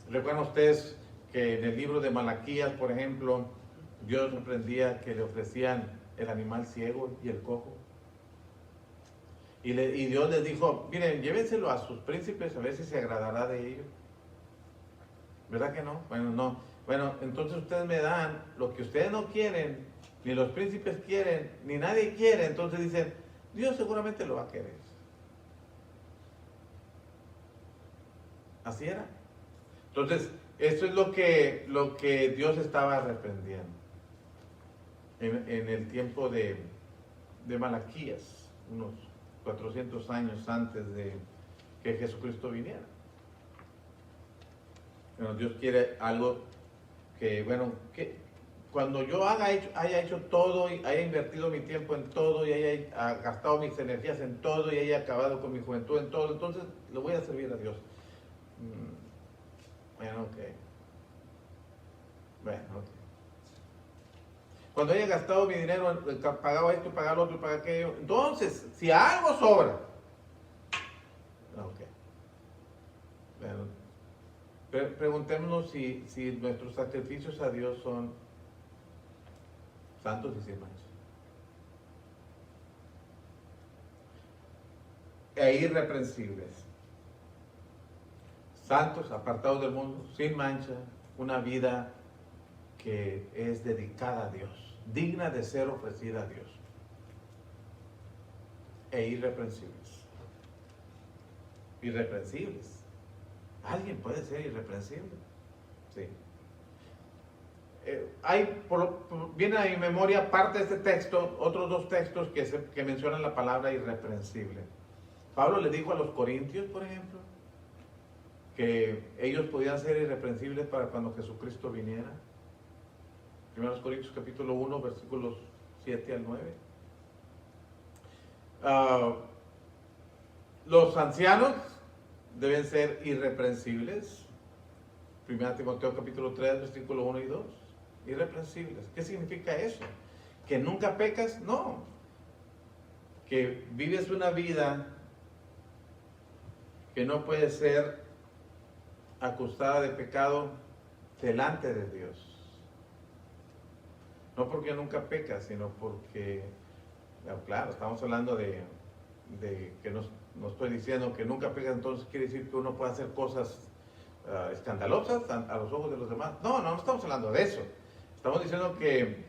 ¿Recuerdan ustedes que en el libro de Malaquías, por ejemplo, Dios reprendía que le ofrecían el animal ciego y el cojo? Y Dios les dijo, miren, llévenselo a sus príncipes a ver si se agradará de ellos. ¿Verdad que no? Bueno, no. Bueno, entonces ustedes me dan lo que ustedes no quieren, ni los príncipes quieren, ni nadie quiere. Entonces dicen, Dios seguramente lo va a querer. Así era. Entonces, esto es lo que Dios estaba reprendiendo en el tiempo de Malaquías, unos 400 años antes de que Jesucristo viniera. Bueno, Dios quiere algo que cuando yo haya hecho todo y haya invertido mi tiempo en todo y haya gastado mis energías en todo y haya acabado con mi juventud en todo, entonces le voy a servir a Dios. Bueno, ok. Bueno, ok. Cuando haya gastado mi dinero, pagado esto, pagado lo otro, pagado aquello, entonces, si algo sobra, ok. Bueno, preguntémonos si nuestros sacrificios a Dios son santos y sin mancha. E irreprensibles. Santos, apartados del mundo, sin mancha, una vida que es dedicada a Dios, digna de ser ofrecida a Dios. E irreprensibles. Irreprensibles. ¿Alguien puede ser irreprensible? Sí. Viene a mi memoria parte de este texto, otros dos textos que mencionan la palabra irreprensible. Pablo le dijo a los corintios, por ejemplo, que ellos podían ser irreprensibles para cuando Jesucristo viniera. 1 Corintios capítulo 1, versículos 7 al 9. Los ancianos deben ser irreprensibles. 1 Timoteo capítulo 3, versículo 1 y 2. Irreprensibles. ¿Qué significa eso? ¿Que nunca pecas? No. Que vives una vida que no puede ser acusada de pecado delante de Dios. No porque nunca pecas, sino porque, claro, estamos hablando de que no estoy diciendo que nunca pecas, entonces quiere decir que uno puede hacer cosas escandalosas a los ojos de los demás. No estamos hablando de eso. Estamos diciendo que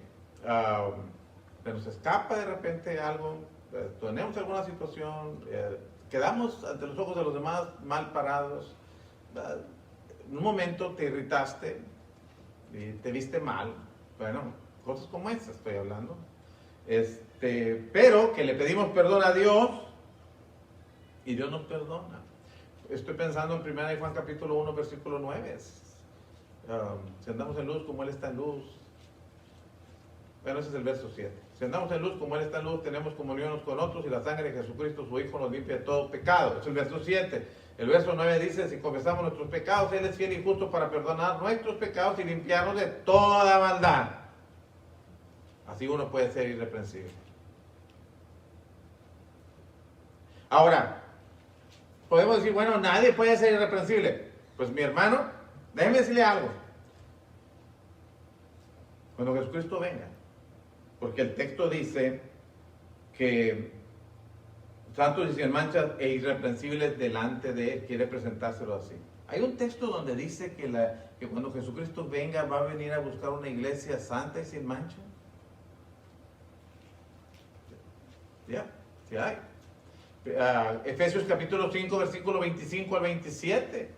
se nos escapa de repente algo, tenemos alguna situación, quedamos ante los ojos de los demás mal parados. En un momento te irritaste y te viste mal. Bueno, cosas como esas estoy hablando. Pero que le pedimos perdón a Dios y Dios nos perdona. Estoy pensando en 1 Juan capítulo 1, versículo 9. Si andamos en luz como Él está en luz. Bueno, ese es el verso 7. Si andamos en luz como Él está en luz, tenemos comunión unos con otros y la sangre de Jesucristo, su Hijo, nos limpia de todo pecado. Es el verso 7. El verso 9 dice, si confesamos nuestros pecados, Él es fiel y justo para perdonar nuestros pecados y limpiarnos de toda maldad. Así uno puede ser irreprensible. Ahora, podemos decir, bueno, nadie puede ser irreprensible. Pues mi hermano, déjeme decirle algo. Cuando Jesucristo venga, porque el texto dice que santos y sin manchas e irreprensibles delante de Él, quiere presentárselo así. Hay un texto donde dice que cuando Jesucristo venga va a venir a buscar una iglesia santa y sin mancha. Ya, sí hay. Efesios capítulo 5, versículo 25 al 27.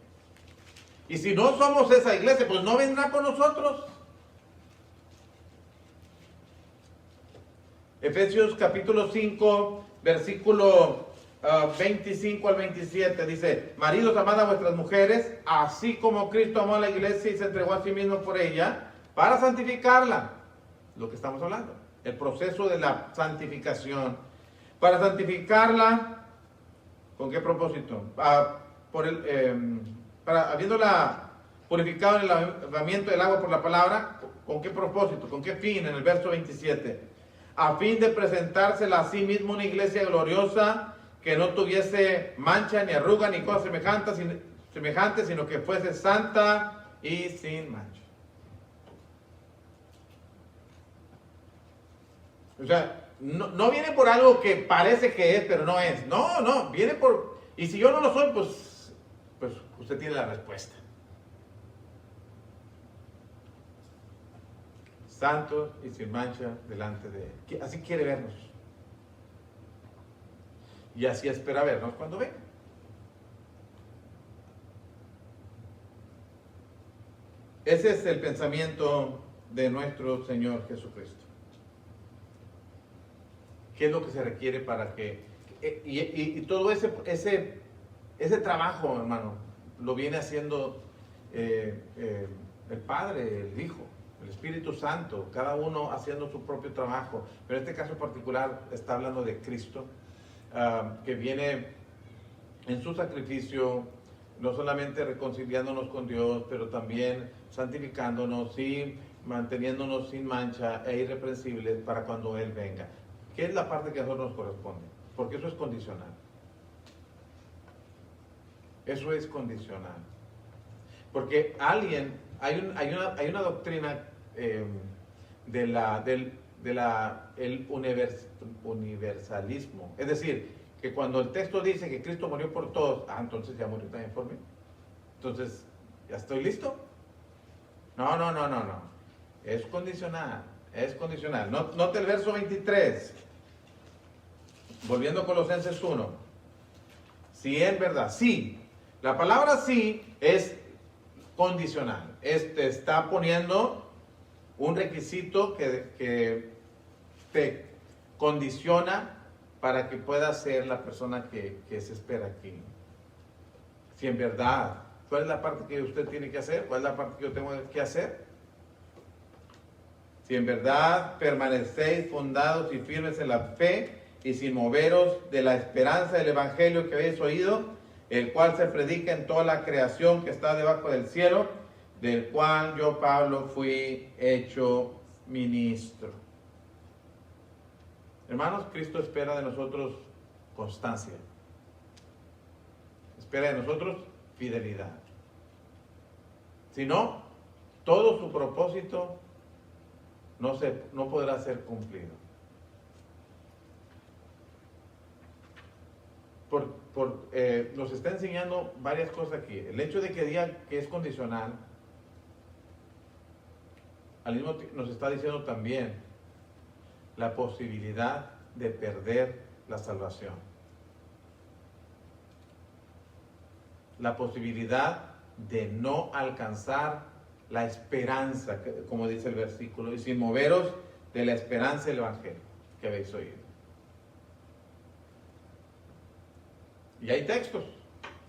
Y si no somos esa iglesia, pues no vendrá por nosotros. Efesios capítulo 5, versículo 25 al 27 dice: maridos, amad a vuestras mujeres, así como Cristo amó a la iglesia y se entregó a sí mismo por ella, para santificarla. Lo que estamos hablando. el proceso de la santificación. Para santificarla, ¿con qué propósito? Habiéndola purificado en el lavamiento del agua por la palabra, ¿con qué propósito? ¿Con qué fin? En el verso 27. A fin de presentársela a sí mismo una iglesia gloriosa, que no tuviese mancha, ni arruga, ni cosas semejantes, sino que fuese santa y sin mancha. O sea, no viene por algo que parece que es, pero no es. No, viene por... Y si yo no lo soy, pues usted tiene la respuesta. Santo y sin mancha delante de Él. Así quiere vernos. Y así espera vernos cuando venga. Ese es el pensamiento de nuestro Señor Jesucristo. ¿Qué es lo que se requiere para que... Y todo ese trabajo, hermano, lo viene haciendo el Padre, el Hijo, el Espíritu Santo, cada uno haciendo su propio trabajo. Pero en este caso particular está hablando de Cristo, que viene en su sacrificio, no solamente reconciliándonos con Dios, pero también santificándonos y manteniéndonos sin mancha e irreprensibles para cuando Él venga. ¿Qué es la parte que a nosotros nos corresponde? Porque eso es condicional. Eso es condicional. Porque hay una doctrina del universalismo. Es decir, que cuando el texto dice que Cristo murió por todos, entonces ya murió también por mí. Entonces, ¿ya estoy listo? No. Es condicional. Es condicional. Note el verso 23. Volviendo a Colosenses 1. Si es verdad, sí. La palabra sí es condicional. Está poniendo un requisito que te condiciona para que puedas ser la persona que se espera aquí. Si en verdad, ¿cuál es la parte que usted tiene que hacer? ¿Cuál es la parte que yo tengo que hacer? Si en verdad permanecéis fundados y firmes en la fe y sin moveros de la esperanza del evangelio que habéis oído, el cual se predica en toda la creación que está debajo del cielo, del cual yo, Pablo, fui hecho ministro. Hermanos, Cristo espera de nosotros constancia. Espera de nosotros fidelidad. Si no, todo su propósito no podrá ser cumplido. Nos está enseñando varias cosas aquí. El hecho de que diga que es condicional, al mismo tiempo nos está diciendo también la posibilidad de perder la salvación. La posibilidad de no alcanzar la esperanza, como dice el versículo, y sin moveros de la esperanza del evangelio que habéis oído. Y hay textos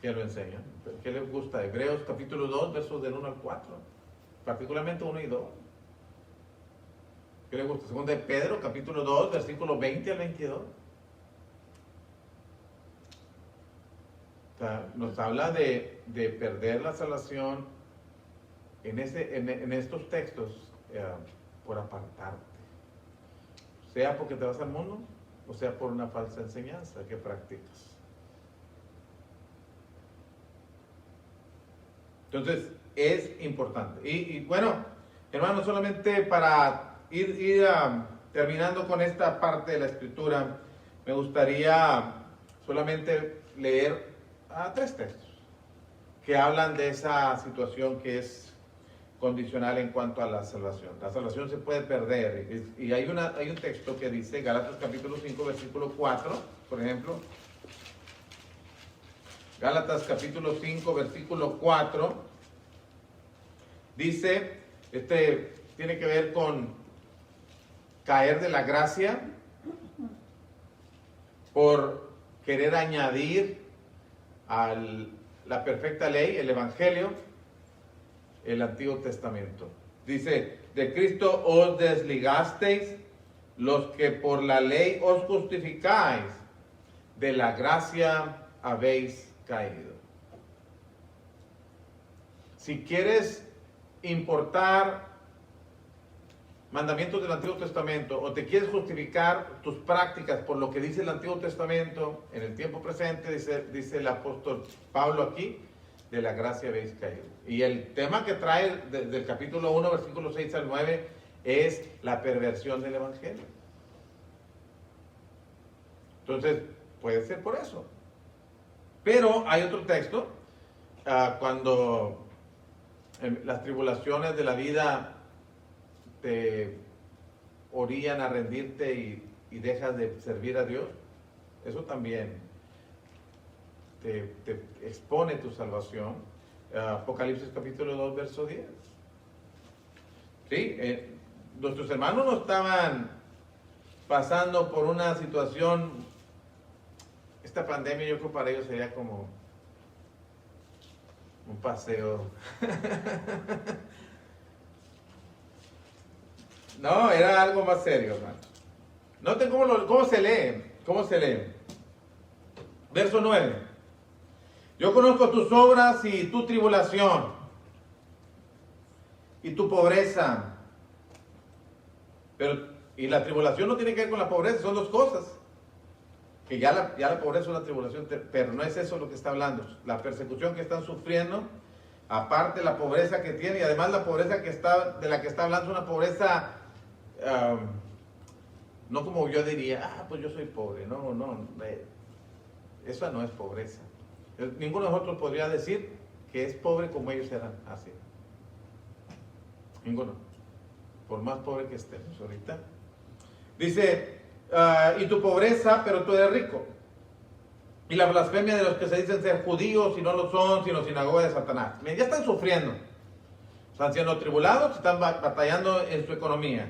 que lo enseñan. ¿Qué les gusta? Hebreos capítulo 2, versos del 1 al 4. Particularmente 1 y 2. ¿Qué les gusta? Segunda de Pedro, capítulo 2, versículos 20 al 22. O sea, nos habla de perder la salvación en estos textos por apartarte. Sea porque te vas al mundo, o sea por una falsa enseñanza que practicas. Entonces, es importante. Y bueno, hermanos, solamente para ir terminando con esta parte de la Escritura, me gustaría solamente leer 3 textos que hablan de esa situación que es condicional en cuanto a la salvación. La salvación se puede perder. Y hay un texto que dice, Gálatas capítulo 5, versículo 4, por ejemplo. Gálatas capítulo 5, versículo 4, dice, tiene que ver con caer de la gracia por querer añadir a la perfecta ley, el evangelio, el Antiguo Testamento. Dice, de Cristo os desligasteis, los que por la ley os justificáis, de la gracia habéis caído. Si quieres importar mandamientos del Antiguo Testamento o te quieres justificar tus prácticas por lo que dice el Antiguo Testamento en el tiempo presente, dice el apóstol Pablo aquí, de la gracia habéis caído. Y el tema que trae del capítulo 1, versículos 6 al 9 es la perversión del Evangelio. Entonces, puede ser por eso. Pero hay otro texto, cuando las tribulaciones de la vida te orillan a rendirte y dejas de servir a Dios, eso también te expone tu salvación. Apocalipsis capítulo 2, verso 10. ¿Sí? Nuestros hermanos no estaban pasando por una situación, esta pandemia yo creo para ellos sería como un paseo. No, era algo más serio, hermano. Noten cómo se lee. Verso 9. Yo conozco tus obras y tu tribulación y tu pobreza. Y la tribulación no tiene que ver con la pobreza, son dos cosas. Que ya la pobreza es una tribulación, pero no es eso lo que está hablando. La persecución que están sufriendo, aparte la pobreza que tiene, y además la pobreza de la que está hablando es una pobreza, no como yo diría, pues yo soy pobre. No, esa no es pobreza. Ninguno de nosotros podría decir que es pobre como ellos eran así. Ninguno. Por más pobre que estemos ahorita. Dice, y tu pobreza, pero tú eres rico. Y la blasfemia de los que se dicen ser judíos y no lo son, sino sinagoga de Satanás. Ya están sufriendo. Están siendo tribulados, están batallando en su economía.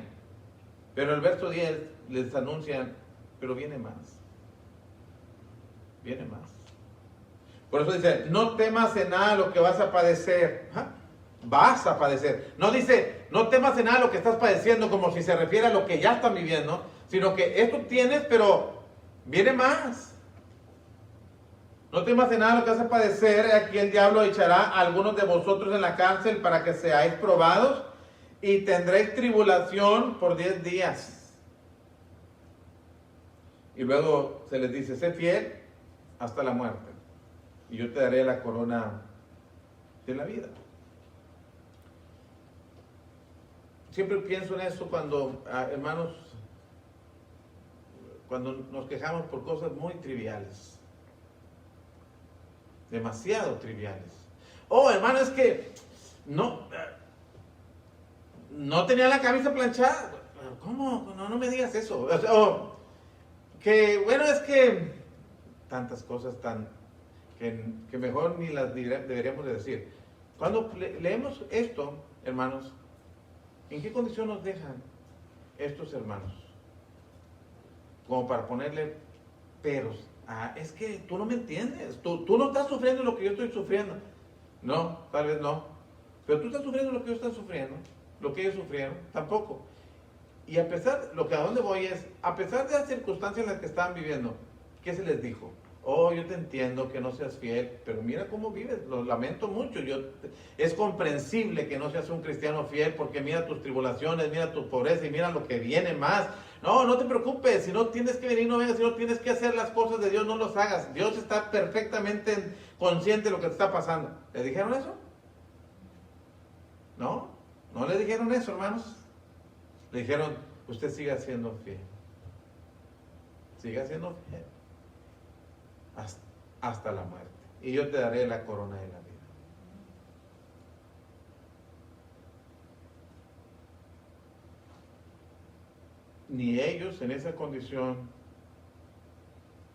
Pero el verso 10 les anuncian, pero viene más. Viene más. Por eso dice, no temas en nada lo que vas a padecer. Vas a padecer. No dice, no temas en nada lo que estás padeciendo, como si se refiere a lo que ya están viviendo, sino que esto tienes, pero viene más. No temas en nada lo que vas a padecer. Aquí el diablo echará a algunos de vosotros en la cárcel para que seáis probados y tendréis tribulación por 10 días. Y luego se les dice, sé fiel hasta la muerte, y yo te daré la corona de la vida. Siempre pienso en eso cuando, hermanos, cuando nos quejamos por cosas muy triviales, demasiado triviales. Oh, hermano, es que no tenía la camisa planchada. ¿Cómo? No me digas eso. Que bueno, es que tantas cosas que mejor ni las deberíamos de decir. Cuando leemos esto, hermanos, ¿en qué condición nos dejan estos hermanos? Como para ponerle peros. Es que tú no me entiendes. Tú no estás sufriendo lo que yo estoy sufriendo. No, tal vez no. Pero tú estás sufriendo lo que ellos están sufriendo. Lo que ellos sufrieron, tampoco. Y a dónde voy es, a pesar de las circunstancias en las que estaban viviendo, ¿qué se les dijo? Oh, yo te entiendo que no seas fiel, pero mira cómo vives, lo lamento mucho. Es comprensible que no seas un cristiano fiel, porque mira tus tribulaciones, mira tu pobreza y mira lo que viene más. No te preocupes, si no tienes que venir, no vengas, si no tienes que hacer las cosas de Dios, no los hagas. Dios está perfectamente consciente de lo que te está pasando. ¿Le dijeron eso? No le dijeron eso, hermanos. Le dijeron, usted siga siendo fiel. Siga siendo fiel. Hasta la muerte. Y yo te daré la corona de la vida. Ni ellos en esa condición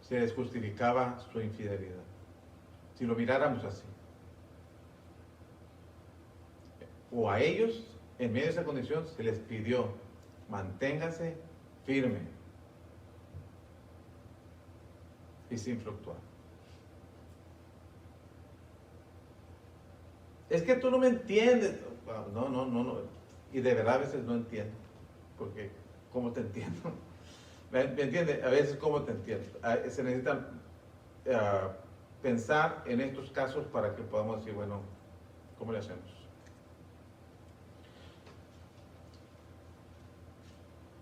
se les justificaba su infidelidad. Si lo miráramos así. O a ellos, en medio de esa condición, se les pidió, manténgase firme y sin fluctuar. Es que tú no me entiendes. No. Y de verdad a veces no entiendo. Porque, ¿cómo te entiendo? ¿Me entiende? A veces, ¿cómo te entiendo? Se necesita pensar en estos casos para que podamos decir, bueno, ¿cómo le hacemos?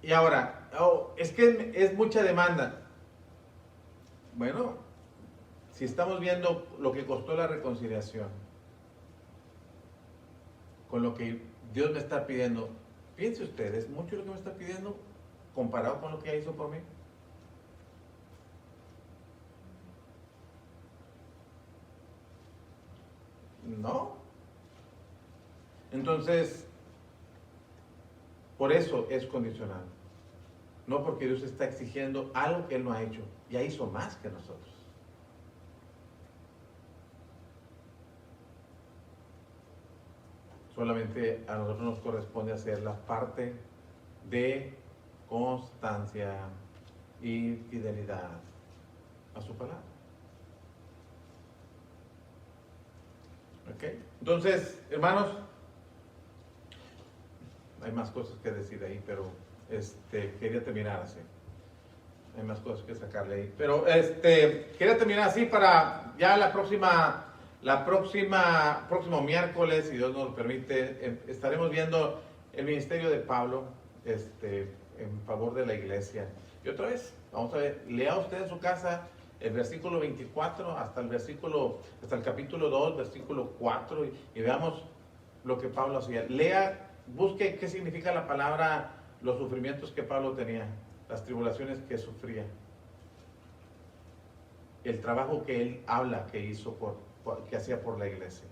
Y ahora, es que es mucha demanda. Bueno, si estamos viendo lo que costó la reconciliación, con lo que Dios me está pidiendo, piense usted, ¿es mucho lo que me está pidiendo comparado con lo que ya hizo por mí? No. Entonces, por eso es condicional. No porque Dios está exigiendo algo que Él no ha hecho. Ya hizo más que nosotros. Solamente a nosotros nos corresponde hacer la parte de constancia y fidelidad a su palabra. ¿Ok? Entonces, hermanos, hay más cosas que decir ahí, pero quería terminar así. Hay más cosas que sacarle ahí. Pero quería terminar así para ya próximo miércoles, si Dios nos lo permite, estaremos viendo el ministerio de Pablo en favor de la iglesia. Y otra vez, vamos a ver, lea usted en su casa el versículo 24 hasta el capítulo 2, versículo 4, y veamos lo que Pablo hacía. Lea, busque qué significa la palabra, los sufrimientos que Pablo tenía, las tribulaciones que sufría, el trabajo que él habla que hizo que hacía por la iglesia.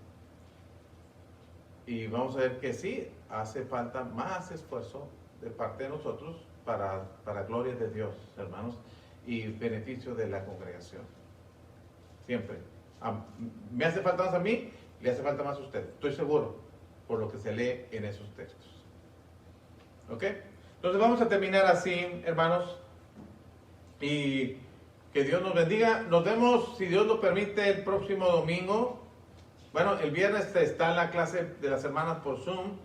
Y vamos a ver que sí, hace falta más esfuerzo de parte de nosotros para gloria de Dios, hermanos, y beneficio de la congregación. Siempre. Me hace falta más a mí, le hace falta más a usted. Estoy seguro, por lo que se lee en esos textos. ¿Ok? Entonces vamos a terminar así, hermanos. Y que Dios nos bendiga. Nos vemos, si Dios lo permite, el próximo domingo. Bueno, el viernes está la clase de las hermanas por Zoom.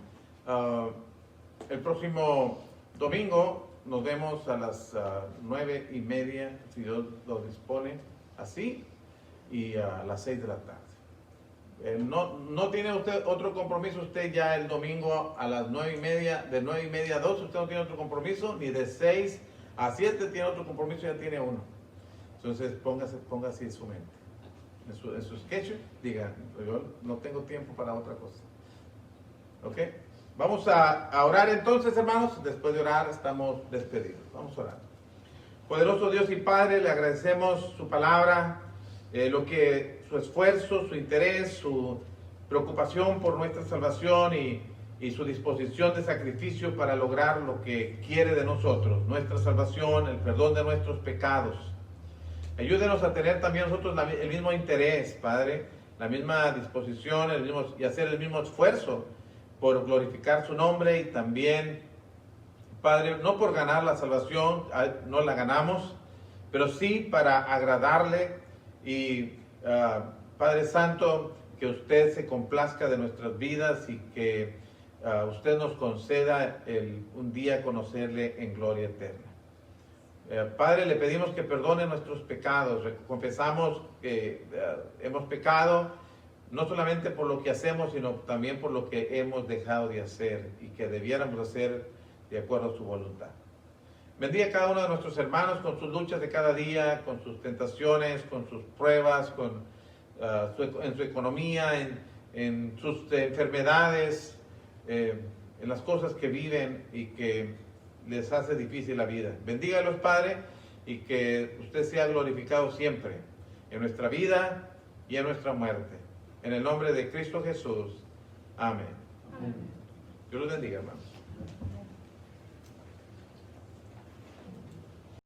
El próximo domingo nos vemos a las 9:30, si Dios lo dispone, así, y a las 6 de la tarde. No tiene usted otro compromiso, usted ya el domingo a las 9:30, de 9:30 a 2, usted no tiene otro compromiso, ni de 6 a 7 tiene otro compromiso, ya tiene uno. Entonces ponga así en su mente, en su sketch, diga, yo no tengo tiempo para otra cosa. ¿Ok? Vamos a orar entonces, hermanos. Después de orar estamos despedidos. Vamos a orar. Poderoso Dios y Padre, le agradecemos su palabra, su esfuerzo, su interés, su preocupación por nuestra salvación y su disposición de sacrificio para lograr lo que quiere de nosotros, nuestra salvación, el perdón de nuestros pecados. Ayúdenos a tener también nosotros el mismo interés, Padre, la misma disposición, y hacer el mismo esfuerzo por glorificar su nombre, y también, Padre, no por ganar la salvación, no la ganamos, pero sí para agradarle, y Padre Santo, que usted se complazca de nuestras vidas y que usted nos conceda un día conocerle en gloria eterna. Padre, le pedimos que perdone nuestros pecados. Confesamos que hemos pecado, no solamente por lo que hacemos, sino también por lo que hemos dejado de hacer y que debiéramos hacer de acuerdo a su voluntad. Bendiga a cada uno de nuestros hermanos con sus luchas de cada día, con sus tentaciones, con sus pruebas, en su economía, en sus enfermedades, en las cosas que viven y que les hace difícil la vida. Bendígalos, Padre, y que usted sea glorificado siempre en nuestra vida y en nuestra muerte. En el nombre de Cristo Jesús. Amén. Dios los bendiga, hermanos.